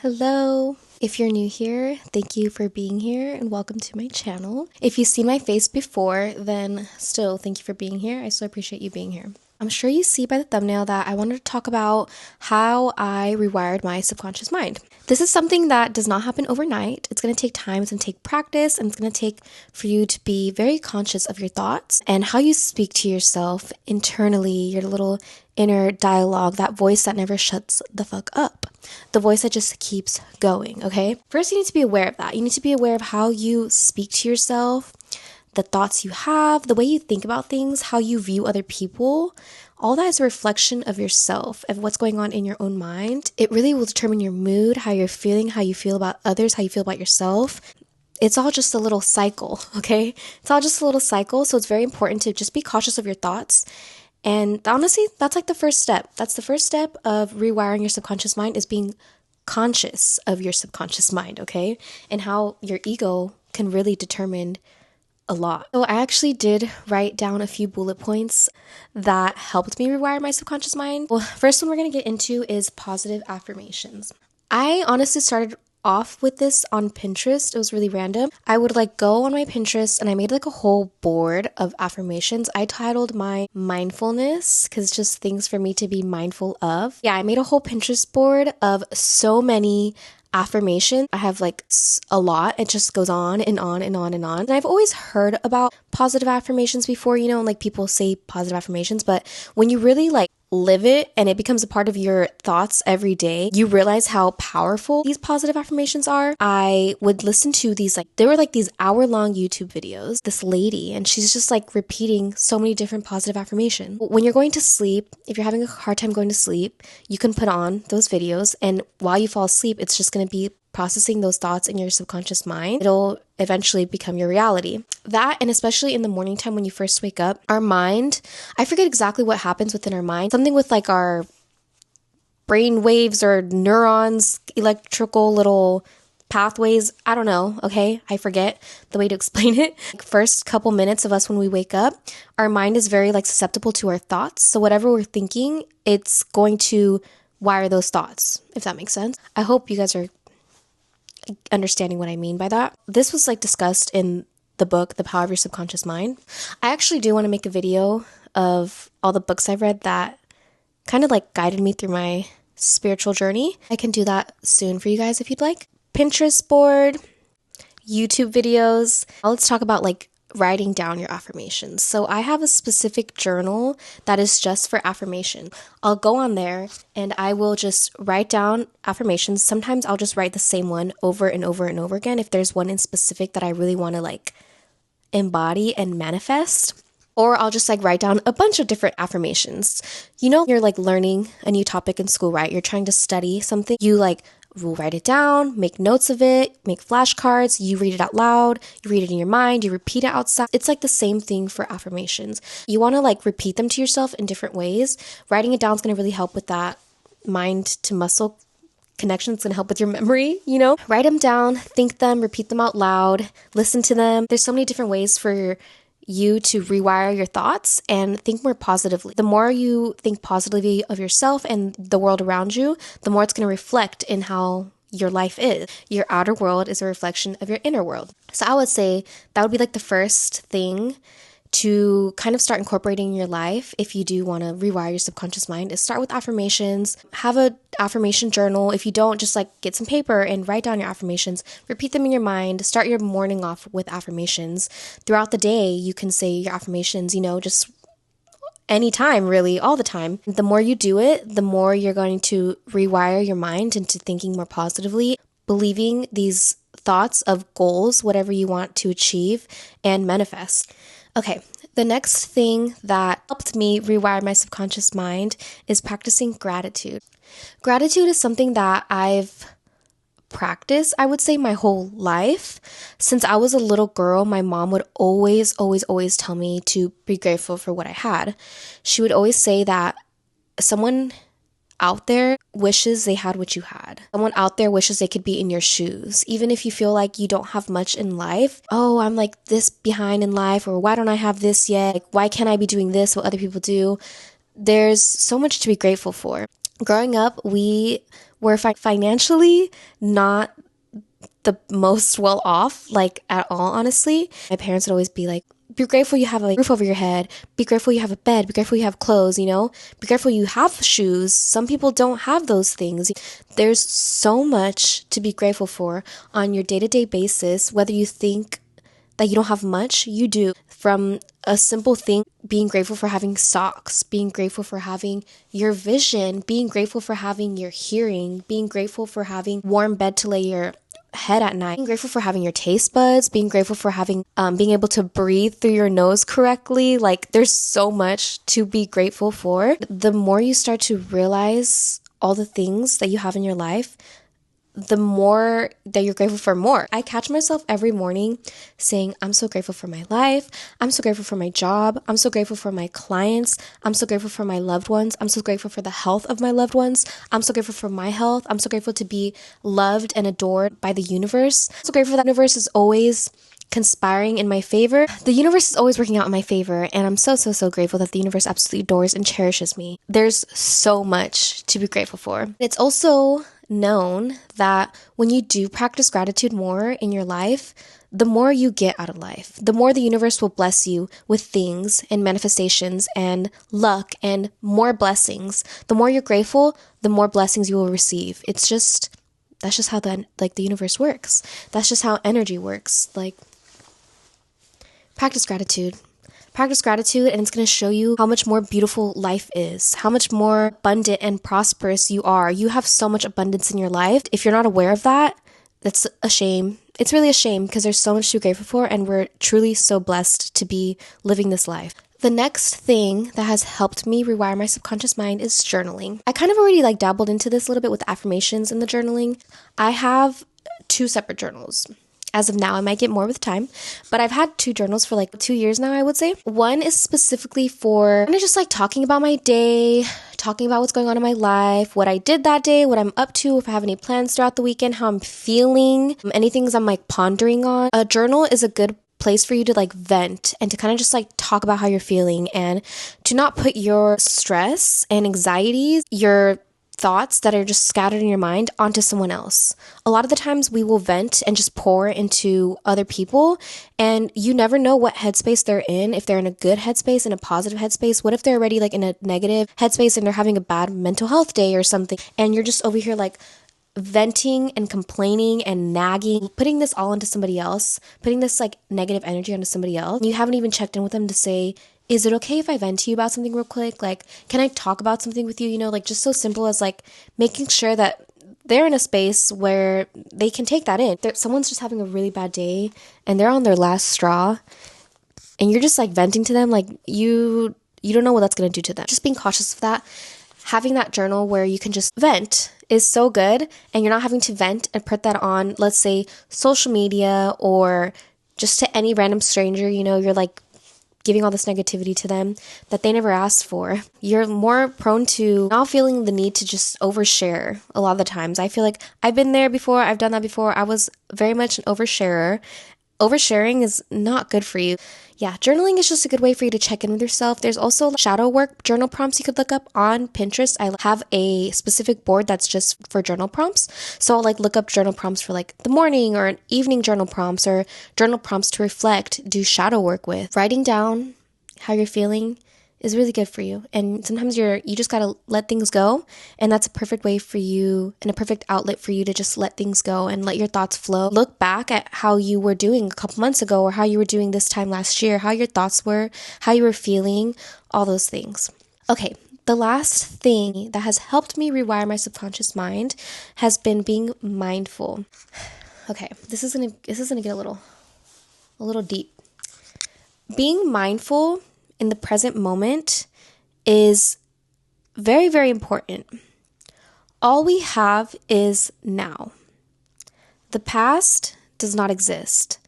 Hello! If you're new here, thank you for being here and welcome to my channel. If you've seen my face before, then still thank you for being here. I still appreciate you being here. I'm sure you see by the thumbnail that I wanted to talk about how I rewired my subconscious mind. This is something that does not happen overnight. It's going to take time, it's going to take practice, and it's going to take for you to be very conscious of your thoughts and how you speak to yourself internally, your little inner dialogue, that voice that never shuts the fuck up. The voice that just keeps going, okay? First, you need to be aware of that. You need to be aware of how you speak to yourself, the thoughts you have, the way you think about things, how you view other people. All that is a reflection of yourself, of what's going on in your own mind. It really will determine your mood, how you're feeling, how you feel about others, how you feel about yourself. It's all just a little cycle, okay? It's all just a little cycle, so it's very important to just be cautious of your thoughts. And honestly, that's like the first step. That's the first step of rewiring your subconscious mind, is being conscious of your subconscious mind, okay? And how your ego can really determine a lot. So I actually did write down a few bullet points that helped me rewire my subconscious mind. Well, first one we're going to get into is positive affirmations. I honestly started off with this on Pinterest. It was really random. I would go on my Pinterest and I made a whole board of affirmations. I titled my mindfulness because it's just things for me to be mindful of. Yeah, I made a whole Pinterest board of so many affirmation. I have a lot. It just goes on and on and on and on. And I've always heard about positive affirmations before, people say positive affirmations, but when you really live it and it becomes a part of your thoughts every day, you realize how powerful these positive affirmations are. I would listen to these, they were these hour-long YouTube videos, this lady, and she's just repeating so many different positive affirmations. When you're going to sleep, if you're having a hard time going to sleep, you can put on those videos, and while you fall asleep, it's just going to be processing those thoughts in your subconscious mind. It'll eventually become your reality. That, and especially in the morning time when you first wake up, our mind, I forget exactly what happens within our mind, something with our brain waves or neurons, electrical little pathways, I don't know, okay? I forget the way to explain it. First couple minutes of us when we wake up, our mind is very susceptible to our thoughts. So whatever we're thinking, it's going to wire those thoughts, if that makes sense. I hope you guys are understanding what I mean by that. This was discussed in the book, The Power of Your Subconscious Mind. I actually do want to make a video of all the books I've read that kind of guided me through my spiritual journey. I can do that soon for you guys if you'd like. Pinterest board, YouTube videos. Let's talk about writing down your affirmations. So I have a specific journal that is just for affirmation. I'll go on there and I will just write down affirmations. Sometimes I'll just write the same one over and over and over again if there's one in specific that I really want to embody and manifest. Or I'll just write down a bunch of different affirmations. You're learning a new topic in school, right? You're trying to study something. You will write it down, make notes of it, make flashcards, you read it out loud, you read it in your mind, you repeat it outside. It's the same thing for affirmations. You want to repeat them to yourself in different ways. Writing it down is going to really help with that mind to muscle connection. It's going to help with your memory, Write them down, think them, repeat them out loud, listen to them. There's so many different ways for you to rewire your thoughts and think more positively. The more you think positively of yourself and the world around you, the more it's going to reflect in how your life is. Your outer world is a reflection of your inner world. So I would say that would be the first thing to kind of start incorporating in your life if you do want to rewire your subconscious mind, is start with affirmations. Have an affirmation journal. If you don't, just get some paper and write down your affirmations. Repeat them in your mind. Start your morning off with affirmations. Throughout the day, you can say your affirmations, just anytime, really, all the time. The more you do it, the more you're going to rewire your mind into thinking more positively, believing these thoughts of goals, whatever you want to achieve and manifest. Okay, the next thing that helped me rewire my subconscious mind is practicing gratitude. Gratitude is something that I've practiced, I would say, my whole life. Since I was a little girl, my mom would always tell me to be grateful for what I had. She would always say that someone out there wishes they had what you had. Someone out there wishes they could be in your shoes. Even if you feel like you don't have much in life. Oh, I'm this behind in life, or why don't I have this yet? Why can't I be doing this, what other people do? There's so much to be grateful for. Growing up, we we're financially not the most well off, like at all, honestly. My parents would always be like, be grateful you have a roof over your head. Be grateful you have a bed. Be grateful you have clothes, you know? Be grateful you have shoes. Some people don't have those things. There's so much to be grateful for on your day-to-day basis, whether you think that you don't have much, you do. From a simple thing, being grateful for having socks, being grateful for having your vision, being grateful for having your hearing, being grateful for having warm bed to lay your head at night, being grateful for having your taste buds, being grateful for having being able to breathe through your nose correctly. Like, there's so much to be grateful for. The more you start to realize all the things that you have in your life, the more that you're grateful for more. I catch myself every morning saying, I'm so grateful for my life. I'm so grateful for my job. I'm so grateful for my clients. I'm so grateful for my loved ones. I'm so grateful for the health of my loved ones. I'm so grateful for my health. I'm so grateful to be loved and adored by the universe. I'm so grateful that the universe is always conspiring in my favor. The universe is always working out in my favor, and I'm so grateful that the universe absolutely adores and cherishes me. There's so much to be grateful for. It's also known that when you do practice gratitude more in your life, the more you get out of life, the more the universe will bless you with things and manifestations and luck and more blessings. The more you're grateful, the more blessings you will receive. That's just how the universe works. That's just how energy works. Like, practice gratitude. Practice gratitude, and it's going to show you how much more beautiful life is, how much more abundant and prosperous you are. You have so much abundance in your life. If you're not aware of that, that's a shame. It's really a shame, because there's so much to be grateful for, and we're truly so blessed to be living this life. The next thing that has helped me rewire my subconscious mind is journaling. I kind of already dabbled into this a little bit with affirmations and the journaling. I have 2 separate journals. As of now, I might get more with time, but I've had 2 journals for 2 years now, I would say. One is specifically for kind of just talking about my day, talking about what's going on in my life, what I did that day, what I'm up to, if I have any plans throughout the weekend, how I'm feeling, any things I'm pondering on. A journal is a good place for you to vent and to kind of just talk about how you're feeling, and to not put your stress and anxieties, your thoughts that are just scattered in your mind onto someone else. A lot of the times we will vent and just pour into other people, and you never know what headspace they're in. If they're in a good headspace, in a positive headspace, what if they're already in a negative headspace and they're having a bad mental health day or something, and you're just over here venting and complaining and nagging, putting this all onto somebody else, putting this negative energy onto somebody else. You haven't even checked in with them to say, is it okay if I vent to you about something real quick? Can I talk about something with you? Just so simple as making sure that they're in a space where they can take that in. Someone's just having a really bad day and they're on their last straw, and you're just venting to them. You don't know what that's going to do to them. Just being cautious of that. Having that journal where you can just vent is so good, and you're not having to vent and put that on, let's say, social media or just to any random stranger. You're giving all this negativity to them that they never asked for. You're more prone to not feeling the need to just overshare a lot of the times. I feel I've been there before. I've done that before. I was very much an oversharer. Oversharing is not good for you. Yeah, journaling is just a good way for you to check in with yourself. There's also shadow work journal prompts you could look up on Pinterest. I have a specific board that's just for journal prompts. So I'll look up journal prompts for the morning or an evening journal prompts, or journal prompts to reflect, do shadow work with. Writing down how you're feeling is really good for you. And sometimes you just got to let things go. And that's a perfect way for you, and a perfect outlet for you to just let things go and let your thoughts flow. Look back at how you were doing a couple months ago, or how you were doing this time last year, how your thoughts were, how you were feeling, all those things. Okay, the last thing that has helped me rewire my subconscious mind has been being mindful. Okay, this is gonna get a little deep. Being mindful in the present moment is very, very important. All we have is now. The past does not exist.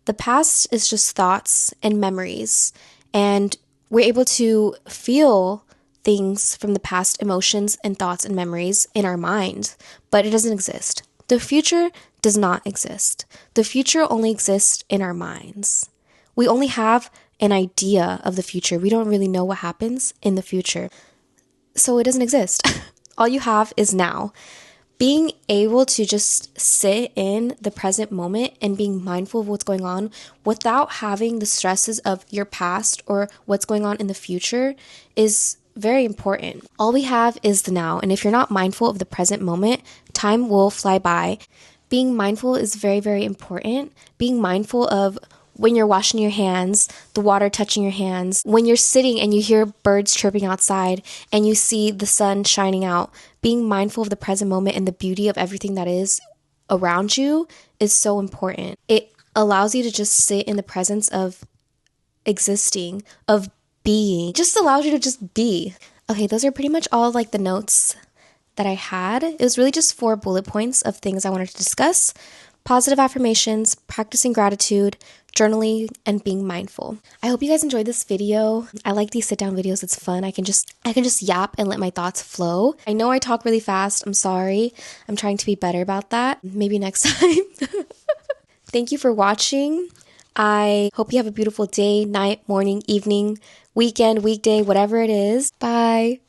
The past is just thoughts and memories, and we're able to feel things from the past, emotions and thoughts and memories in our mind, but it doesn't exist. The future does not exist. The future only exists in our minds. We only have an idea of the future. We don't really know what happens in the future. So it doesn't exist. All you have is now. Being able to just sit in the present moment and being mindful of what's going on without having the stresses of your past or what's going on in the future is very important. All we have is the now, and if you're not mindful of the present moment, time will fly by. Being mindful is very, very important. Being mindful of when you're washing your hands, the water touching your hands, when you're sitting and you hear birds chirping outside and you see the sun shining out, being mindful of the present moment and the beauty of everything that is around you is so important. It allows you to just sit in the presence of existing, of being. It just allows you to just be. Okay, those are pretty much all like the notes that I had. It was really just 4 bullet points of things I wanted to discuss: positive affirmations, practicing gratitude, journaling, and being mindful. I hope you guys enjoyed this video. I like these sit down videos. It's fun. I can just yap and let my thoughts flow. I know I talk really fast. I'm sorry. I'm trying to be better about that. Maybe next time. Thank you for watching. I hope you have a beautiful day, night, morning, evening, weekend, weekday, whatever it is. Bye.